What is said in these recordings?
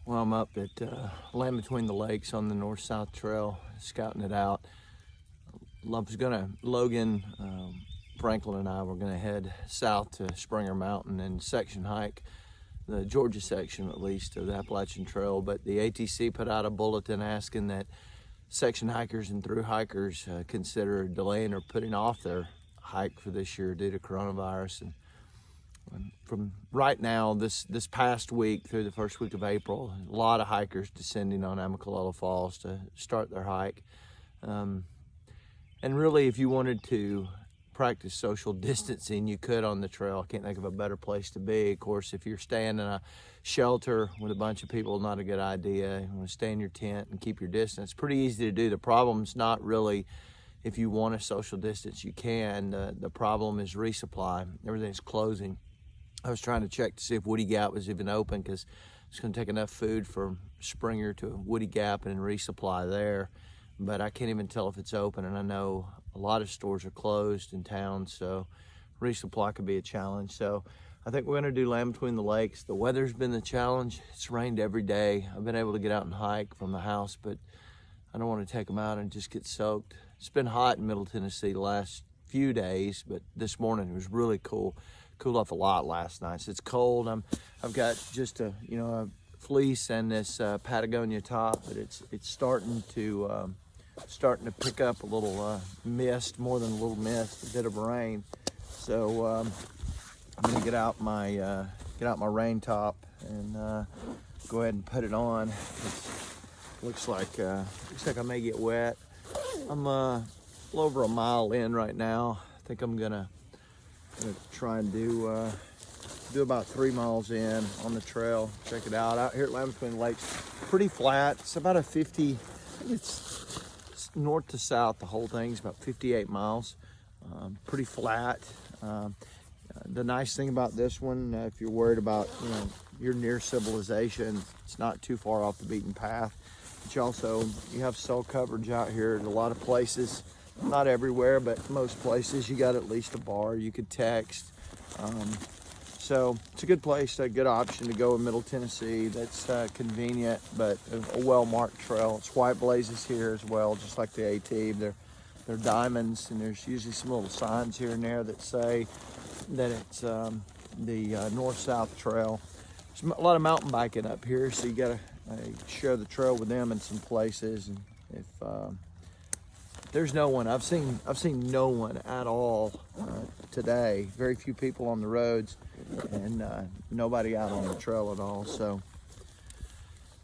Well, I'm up at Land Between the Lakes on the north-south trail, scouting it out. Logan, Franklin and I were gonna head south to Springer Mountain and section hike the Georgia section, at least, of the Appalachian Trail. But the ATC put out a bulletin asking that section hikers and through hikers consider delaying or putting off their hike for this year due to coronavirus. And from right now, this past week through the first week of April, a lot of hikers descending on Amicalella Falls to start their hike. And really, if you wanted to practice social distancing, you could on the trail. I can't think of a better place to be. Of course, if you're staying in a shelter with a bunch of people, not a good idea. You want to stay in your tent and keep your distance. Pretty easy to do. The problem's not really if you want to social distance, you can. The problem is resupply. Everything's closing. I was trying to check to see if Woody Gap was even open because it's going to take enough food from Springer to Woody Gap and resupply there. But I can't even tell if it's open, and I know a lot of stores are closed in town, so resupply could be a challenge. So I think we're going to do Land Between the Lakes. The weather's been the challenge. It's rained every day. I've been able to get out and hike from the house, but I don't want to take them out and just get soaked. It's been hot in Middle Tennessee the last few days, but this morning it was really cool. Cooled off a lot last night. So it's cold. I've got just a fleece and this Patagonia top, but it's starting to pick up a little mist, more than a little mist, a bit of rain. So I'm gonna get out my rain top and go ahead and put it on. Looks like I may get wet. I'm a little over a mile in right now. I think I'm gonna try and do about 3 miles in on the trail. Check it out here at Land Between the Lakes. Pretty flat. It's about a 50. It's north to south. The whole thing's about 58 miles. Pretty flat. The nice thing about this one, if you're worried about you're near civilization, it's not too far off the beaten path. But you have cell coverage out here in a lot of places. Not everywhere, but most places you got at least a bar. You could text. So it's a good place, a good option to go in Middle Tennessee. That's convenient, but a well-marked trail. It's white blazes here as well, just like the AT. They're diamonds, and there's usually some little signs here and there that say that it's the north-south trail. There's a lot of mountain biking up here, so you gotta share the trail with them in some places. And if there's no one, I've seen no one at all today. Very few people on the roads, and nobody out on the trail at all. So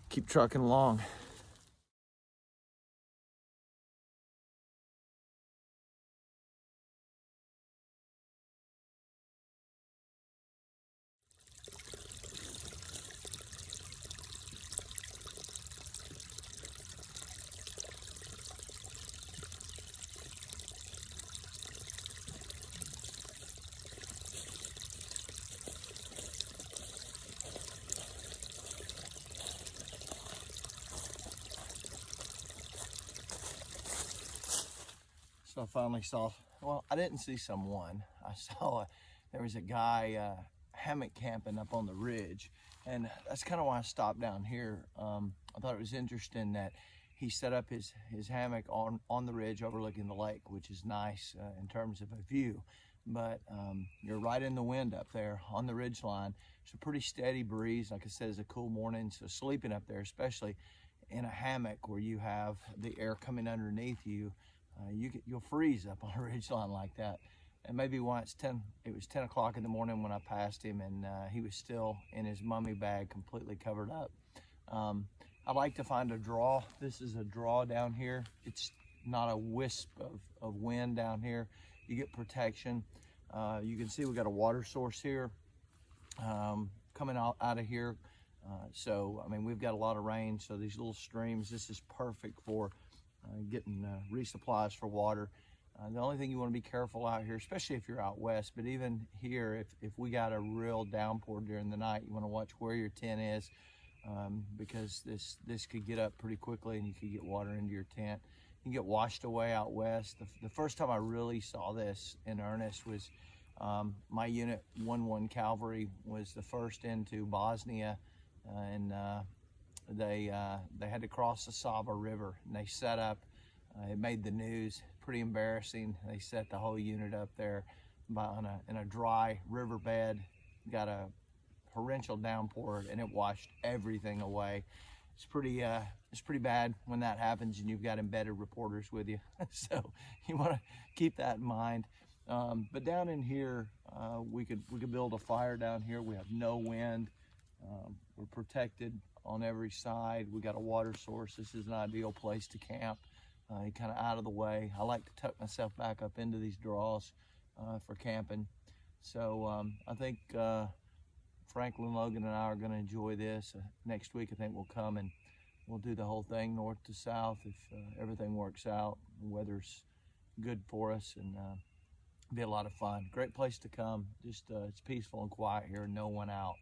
keep trucking along. So I finally saw, well, I didn't see someone. I saw there was a guy hammock camping up on the ridge, and that's kind of why I stopped down here. I thought it was interesting that he set up his hammock on the ridge overlooking the lake, which is nice in terms of a view. But you're right in the wind up there on the ridge line. It's a pretty steady breeze. Like I said, it's a cool morning, so sleeping up there, especially in a hammock where you have the air coming underneath you, you'll freeze up on a ridge line like that. And maybe why it was 10 o'clock in the morning when I passed him, and he was still in his mummy bag, completely covered up. I like to find a draw. This is a draw down here. It's not a wisp of wind down here. You get protection. You can see we got a water source here coming out of here. So, I mean, we've got a lot of rain, so these little streams, this is perfect for getting resupplies for water. The only thing you want to be careful out here, especially if you're out west, but even here, if we got a real downpour during the night, you want to watch where your tent is, because this could get up pretty quickly and you could get water into your tent. You can get washed away out west. The first time I really saw this in earnest was my unit 1-1 Cavalry was the first into Bosnia in they had to cross the Sava River, and they set up. It made the news. Pretty embarrassing. They set the whole unit up there in a dry riverbed. Got a torrential downpour, and it washed everything away. It's pretty bad when that happens and you've got embedded reporters with you. So you want to keep that in mind. But down in here, we could build a fire down here. We have no wind. We're protected on every side. We got a water source. This is an ideal place to camp. Kind of out of the way. I like to tuck myself back up into these draws for camping. So I think Franklin, Logan, and I are going to enjoy this. Next week, I think we'll come and we'll do the whole thing north to south if everything works out. The weather's good for us, and be a lot of fun. Great place to come. Just it's peaceful and quiet here, no one out.